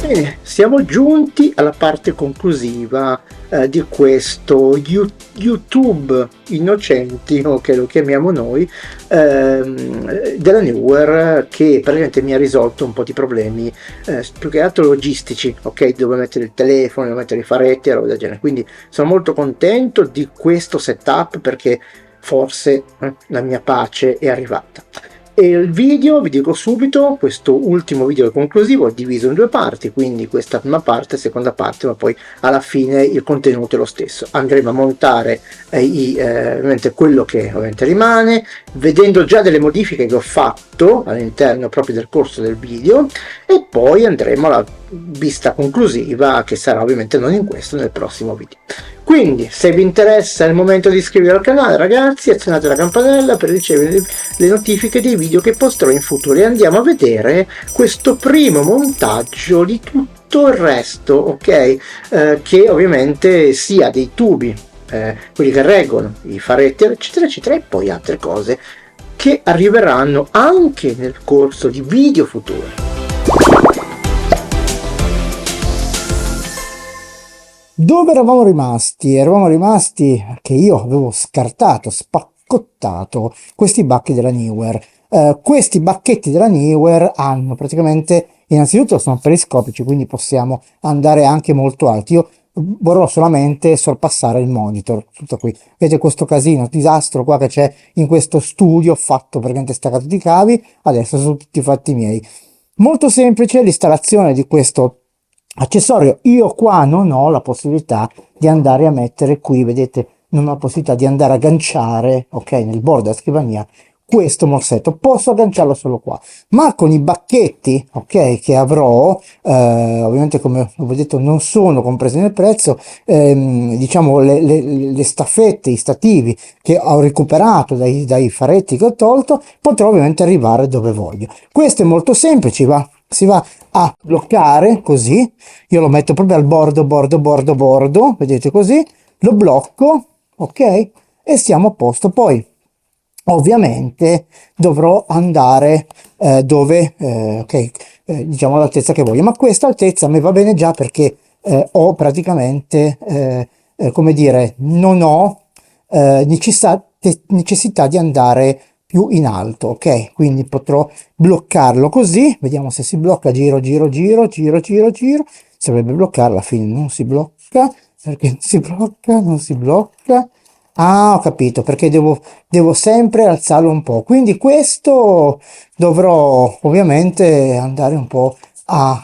Bene, siamo giunti alla parte conclusiva di questo YouTube innocenti, o che lo chiamiamo noi, della Newer, che praticamente mi ha risolto un po' di problemi, più che altro logistici, ok? Dove mettere il telefono, dove mettere i faretti e roba del genere. Quindi sono molto contento di questo setup perché forse la mia pace è arrivata. E il video, vi dico subito, questo ultimo video conclusivo è diviso in due parti, quindi questa prima parte e seconda parte, ma poi alla fine il contenuto è lo stesso. Andremo a montare ovviamente quello che ovviamente rimane, vedendo già delle modifiche che ho fatto all'interno proprio del corso del video, e poi andremo alla vista conclusiva, che sarà ovviamente non in questo, nel prossimo video. Quindi, se vi interessa, è il momento di iscrivervi al canale, ragazzi, azionate la campanella per ricevere le notifiche dei video che posterò in futuro, e andiamo a vedere questo primo montaggio di tutto il resto, ok? Che ovviamente sia dei tubi, quelli che reggono i faretti, eccetera, eccetera, e poi altre cose che arriveranno anche nel corso di video futuri. Dove eravamo rimasti? Eravamo rimasti che io avevo scartato, spaccottato questi bacchi della Newer. Questi bacchetti della Newer hanno praticamente, innanzitutto sono periscopici, quindi possiamo andare anche molto alti. Io vorrò solamente sorpassare il monitor, tutto qui. Vedete questo casino, disastro qua che c'è in questo studio, fatto praticamente staccato di cavi, adesso sono tutti fatti miei. Molto semplice l'installazione di questo accessorio. Io qua non ho la possibilità di andare a mettere qui, vedete, non ho la possibilità di andare a agganciare, ok, nel bordo della scrivania questo morsetto, posso agganciarlo solo qua, ma con i bacchetti, ok, che avrò, ovviamente come ho detto non sono compresi nel prezzo, diciamo le staffette, i stativi che ho recuperato dai faretti che ho tolto, potrò ovviamente arrivare dove voglio. Questo è molto semplice, si va a bloccare così, io lo metto proprio al bordo, vedete così, lo blocco, ok, e siamo a posto. Poi ovviamente dovrò andare dove, ok, diciamo l'altezza che voglio, ma questa altezza mi va bene già perché ho praticamente, come dire, non ho necessità di andare più in alto, ok? Quindi potrò bloccarlo così, vediamo se si blocca, giro, si dovrebbe bloccare, alla fine non si blocca, perché non si blocca, ah, ho capito, perché devo sempre alzarlo un po', quindi questo dovrò ovviamente andare un po' a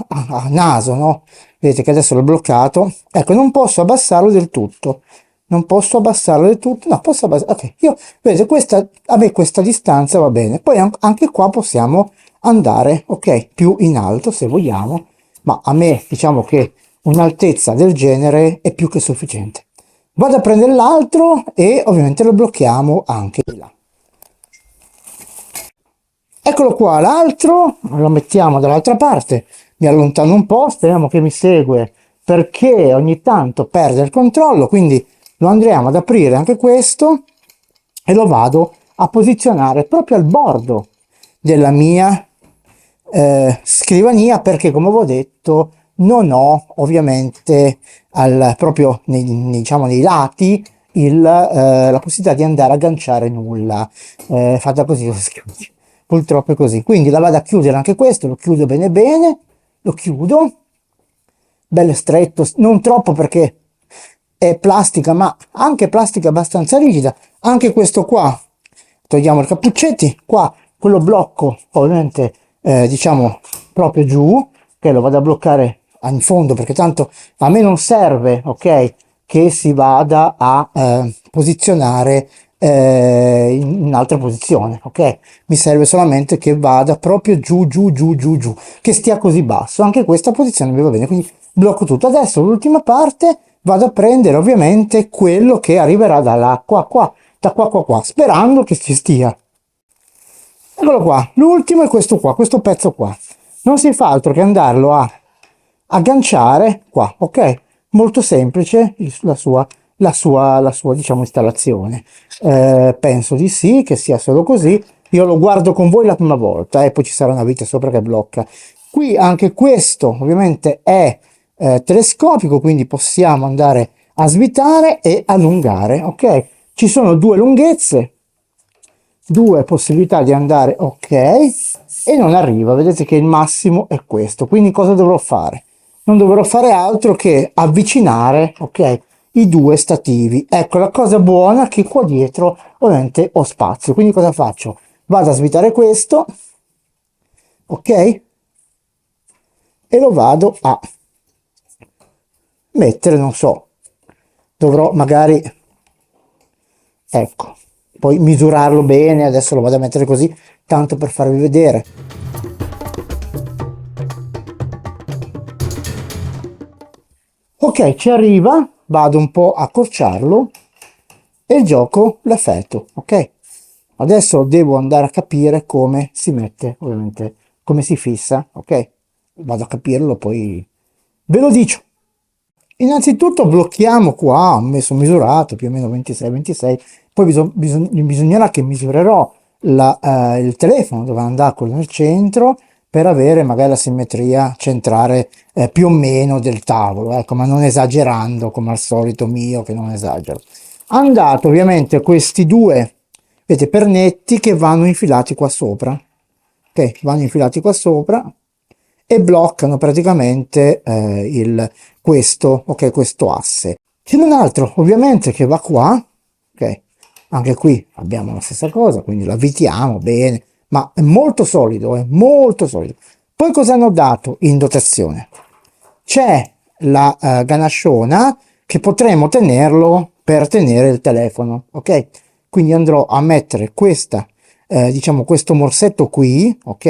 naso, no? Vedete che adesso l'ho bloccato, ecco, non posso abbassarlo del tutto, no, posso abbassare, ok, vedete, a me questa distanza va bene, poi anche qua possiamo andare, ok, più in alto se vogliamo, ma a me diciamo che un'altezza del genere è più che sufficiente. Vado a prendere l'altro e ovviamente lo blocchiamo anche di là. Eccolo qua, l'altro lo mettiamo dall'altra parte, mi allontano un po', speriamo che mi segue perché ogni tanto perde il controllo, quindi lo andremo ad aprire anche questo e lo vado a posizionare proprio al bordo della mia scrivania, perché come avevo detto non ho ovviamente proprio diciamo, nei lati la possibilità di andare a agganciare nulla, fatta così purtroppo è così, quindi la vado a chiudere anche questo, lo chiudo bene bene, lo chiudo bello stretto, non troppo perché è plastica, ma anche plastica abbastanza rigida. Anche questo qua, togliamo i cappuccetti, qua quello blocco ovviamente diciamo proprio giù, che lo vado a bloccare in fondo perché tanto a me non serve, ok, che si vada a posizionare in un'altra posizione, ok, mi serve solamente che vada proprio giù, che stia così basso. Anche questa posizione mi va bene, quindi blocco tutto. Adesso l'ultima parte vado a prendere ovviamente quello che arriverà da là, da qua, sperando che ci stia. Eccolo qua, l'ultimo è questo qua, questo pezzo qua. Non si fa altro che andarlo a agganciare qua, ok? Molto semplice la sua diciamo installazione. Penso di sì, che sia solo così. Io lo guardo con voi la prima volta e poi ci sarà una vite sopra che blocca. Qui anche questo ovviamente è telescopico, quindi possiamo andare a svitare e allungare, ok? Ci sono due lunghezze, due possibilità di andare, ok, e non arriva, vedete che il massimo è questo, quindi cosa dovrò fare? Non dovrò fare altro che avvicinare, ok, i due stativi. Ecco, la cosa buona è che qua dietro ovviamente ho spazio, quindi cosa faccio? Vado a svitare questo, ok, e lo vado a mettere, non so, dovrò magari, ecco, poi misurarlo bene, adesso lo vado a mettere così, tanto per farvi vedere. Ok, ci arriva, vado un po' a accorciarlo e il gioco l'effetto, ok? Adesso devo andare a capire come si mette, ovviamente, come si fissa, ok? Vado a capirlo, poi ve lo dico. Innanzitutto blocchiamo qua, ho messo misurato più o meno 26-26, poi bisognerà che misurerò il telefono dove andrà quello nel centro per avere magari la simmetria centrale più o meno del tavolo, ecco, ma non esagerando come al solito mio che non esagero. Andato ovviamente questi due, vedete, pernetti che vanno infilati qua sopra, ok, vanno infilati qua sopra e bloccano praticamente questo, ok, questo asse. C'è un altro ovviamente che va qua, ok, anche qui abbiamo la stessa cosa, quindi lo avvitiamo bene, ma è molto solido, è molto solido. Poi cosa hanno dato in dotazione? C'è la ganasciona che potremo tenerlo per tenere il telefono, ok? Quindi andrò a mettere questa, diciamo questo morsetto qui, ok?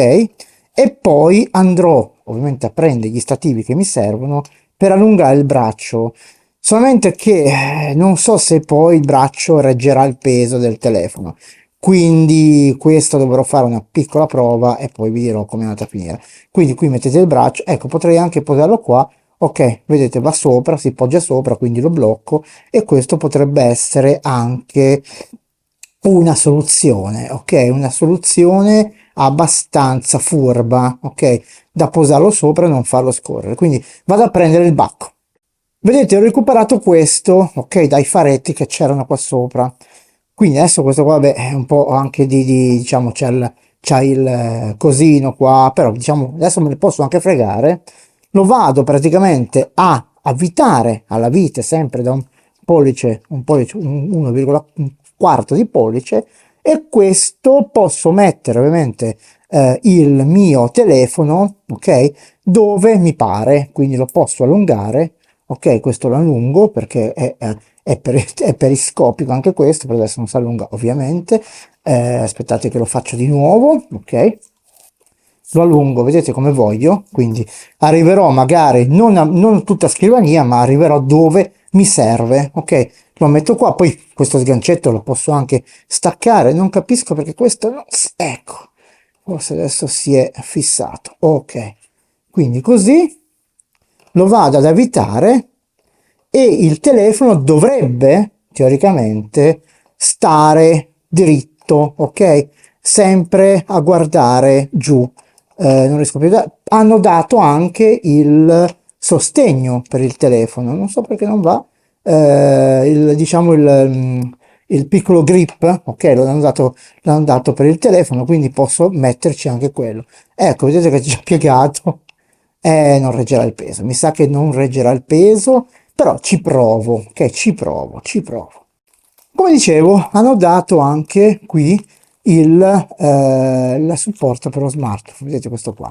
E poi andrò ovviamente a prendere gli stativi che mi servono per allungare il braccio. Solamente che non so se poi il braccio reggerà il peso del telefono. Quindi questo dovrò fare una piccola prova e poi vi dirò come è andata a finire. Quindi qui mettete il braccio, ecco, potrei anche posarlo qua. Ok, vedete, va sopra, si poggia sopra, quindi lo blocco e questo potrebbe essere anche una soluzione, ok? Una soluzione abbastanza furba, ok? Da posarlo sopra e non farlo scorrere. Quindi vado a prendere il bacco. Vedete, ho recuperato questo, ok, dai faretti che c'erano qua sopra. Quindi adesso questo qua, vabbè, è un po' anche diciamo, c'ha il cosino qua, però diciamo, adesso me ne posso anche fregare. Lo vado praticamente a avvitare alla vite, sempre da un pollice, 1,4 di pollice, e questo posso mettere ovviamente il mio telefono, ok, dove mi pare, quindi lo posso allungare, ok, questo lo allungo perché è periscopico anche questo, per adesso non si allunga ovviamente, aspettate che lo faccio di nuovo, ok, lo allungo, vedete come voglio, quindi arriverò magari non tutta scrivania, ma arriverò dove mi serve, ok, lo metto qua, poi questo sgancetto lo posso anche staccare, non capisco perché questo no, ecco, forse adesso si è fissato, ok, quindi così lo vado ad avvitare e il telefono dovrebbe teoricamente stare dritto, ok? Sempre a guardare giù. Non riesco più hanno dato anche il sostegno per il telefono, non so perché non va. Diciamo il piccolo grip, ok? L'hanno dato per il telefono, quindi posso metterci anche quello. Ecco, vedete che ci ho piegato. Non reggerà il peso, mi sa che non reggerà il peso, però ci provo, ok, ci provo. Come dicevo, hanno dato anche qui il supporto per lo smartphone, vedete questo qua.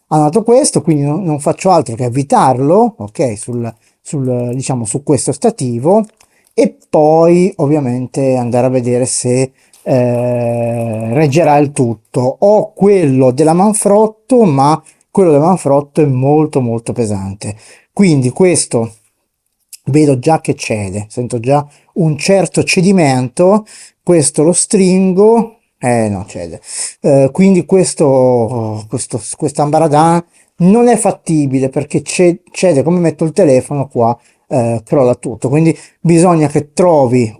Hanno dato questo, quindi non faccio altro che avvitarlo, ok, diciamo, su questo stativo e poi ovviamente andare a vedere se reggerà il tutto. Ho quello della Manfrotto, ma quello del Manfrotto è molto molto pesante, quindi questo vedo già che cede, sento già un certo cedimento, questo lo stringo, no cede, quindi questo ambaradan non è fattibile perché cede, come metto il telefono qua, crolla tutto, quindi bisogna che trovi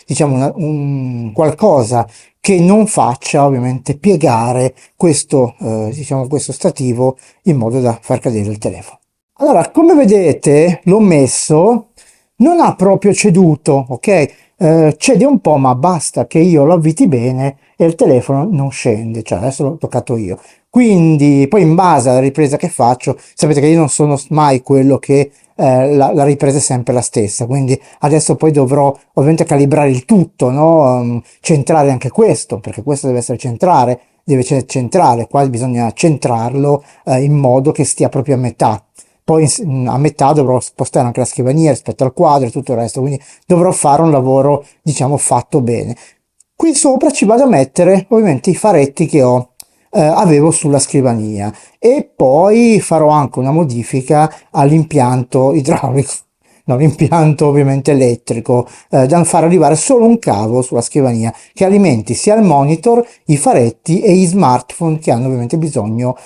diciamo un qualcosa che non faccia ovviamente piegare questo, diciamo, questo stativo in modo da far cadere il telefono. Allora, come vedete, l'ho messo, non ha proprio ceduto, ok? Cede un po', ma basta che io lo avviti bene e il telefono non scende, cioè adesso l'ho toccato io. Quindi, poi in base alla ripresa che faccio, sapete che io non sono mai quello che la ripresa è sempre la stessa, quindi adesso poi dovrò ovviamente calibrare il tutto, no? Centrare anche questo, perché questo deve essere centrale, deve essere centrale, qua bisogna centrarlo in modo che stia proprio a metà. Poi a metà dovrò spostare anche la scrivania rispetto al quadro e tutto il resto, quindi dovrò fare un lavoro, diciamo, fatto bene. Qui sopra ci vado a mettere ovviamente i faretti che avevo sulla scrivania e poi farò anche una modifica all'impianto idraulico, no, l'impianto ovviamente elettrico, da far arrivare solo un cavo sulla scrivania che alimenti sia il monitor, i faretti e gli smartphone che hanno ovviamente bisogno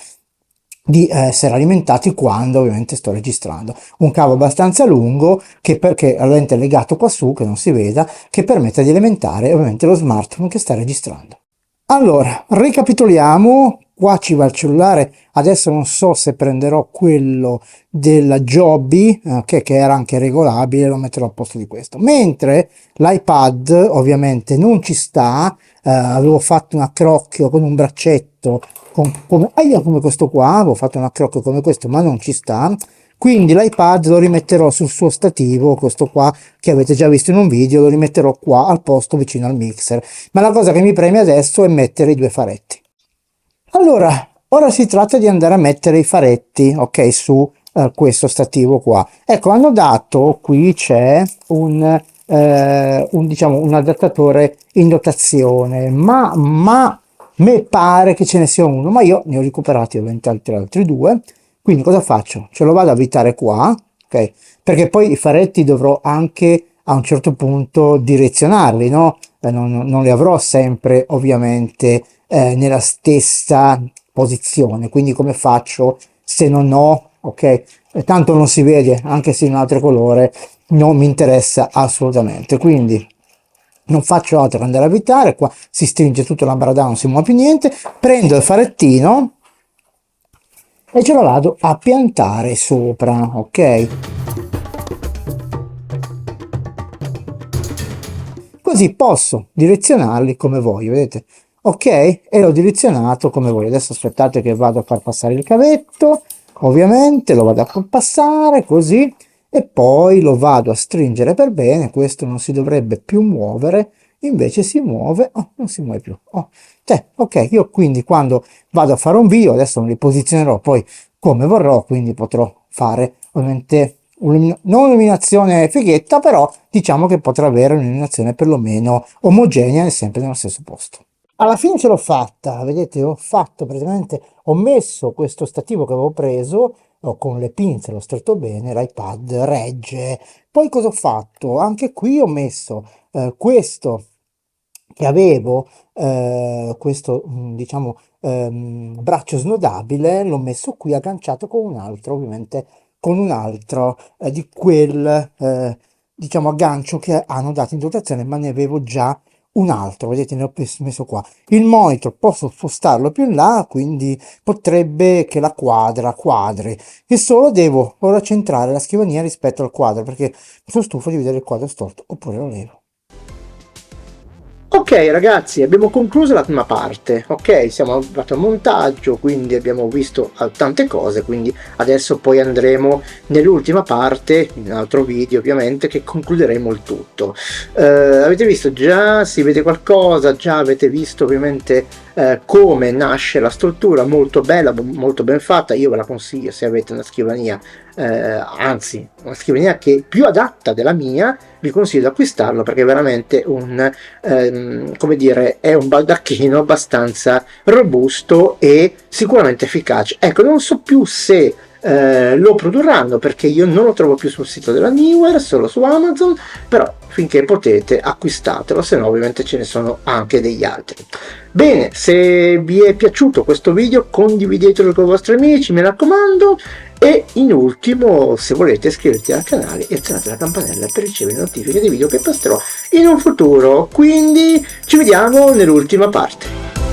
di essere alimentati quando ovviamente sto registrando. Un cavo abbastanza lungo che perché ovviamente è legato qua su, che non si veda, che permette di alimentare ovviamente lo smartphone che sta registrando. Allora, ricapitoliamo, qua ci va il cellulare, adesso non so se prenderò quello della Joby, che era anche regolabile, lo metterò al posto di questo. Mentre l'iPad ovviamente non ci sta, avevo fatto un accrocchio con un braccetto, come questo qua, avevo fatto un accrocchio come questo, ma non ci sta. Quindi l'iPad lo rimetterò sul suo stativo, questo qua che avete già visto in un video, lo rimetterò qua al posto vicino al mixer. Ma la cosa che mi preme adesso è mettere i due faretti. Allora, ora si tratta di andare a mettere i faretti, ok, su questo stativo qua. Ecco, hanno dato, qui c'è diciamo, un adattatore in dotazione, ma me pare che ce ne sia uno, ma io ne ho recuperati ovviamente altri due. Quindi cosa faccio? Ce lo vado a avvitare qua, ok? Perché poi i faretti dovrò anche a un certo punto direzionarli, no? Non li avrò sempre ovviamente nella stessa posizione, quindi come faccio se non ho, ok? Tanto non si vede, anche se in un altro colore, non mi interessa assolutamente, quindi non faccio altro che andare a avvitare, qua si stringe tutto l'ambradano, non si muove più niente, prendo il farettino e ce lo vado a piantare sopra, ok? Così posso direzionarli come voglio, vedete? Ok? E l'ho direzionato come voglio. Adesso aspettate che vado a far passare il cavetto, ovviamente lo vado a far passare così e poi lo vado a stringere per bene. Questo non si dovrebbe più muovere, invece si muove, oh, non si muove più. Oh. Ok, io quindi quando vado a fare un video, adesso me li posizionerò poi come vorrò, quindi potrò fare ovviamente non un'illuminazione fighetta, però diciamo che potrà avere un'illuminazione perlomeno omogenea e sempre nello stesso posto. Alla fine ce l'ho fatta, vedete, ho fatto praticamente, ho messo questo stativo che avevo preso, con le pinze l'ho stretto bene, l'iPad regge. Poi cosa ho fatto? Anche qui ho messo questo che avevo, questo diciamo braccio snodabile, l'ho messo qui agganciato con un altro, ovviamente con un altro di quel diciamo aggancio che hanno dato in dotazione, ma ne avevo già un altro, vedete, ne ho messo qua. Il monitor posso spostarlo più in là, quindi potrebbe che la quadra quadri, e solo devo ora centrare la scrivania rispetto al quadro, perché sono stufo di vedere il quadro storto, oppure lo levo. Ok ragazzi, abbiamo concluso la prima parte, ok? Siamo arrivati al montaggio, quindi abbiamo visto tante cose, quindi adesso poi andremo nell'ultima parte, in un altro video ovviamente, che concluderemo il tutto. Avete visto già, si vede qualcosa, già avete visto ovviamente come nasce la struttura, molto bella, molto ben fatta, io ve la consiglio se avete una scrivania, anzi una scrivania che è più adatta della mia, vi consiglio di acquistarlo perché è veramente come dire, è un baldacchino abbastanza robusto e sicuramente efficace. Ecco, non so più se lo produrranno, perché io non lo trovo più sul sito della Neewer, solo su Amazon, però finché potete acquistatelo, se no ovviamente ce ne sono anche degli altri. Bene, se vi è piaciuto questo video condividetelo con i vostri amici, mi raccomando, e in ultimo, se volete, iscrivetevi al canale e azionate la campanella per ricevere notifiche dei video che posterò in un futuro. Quindi ci vediamo nell'ultima parte.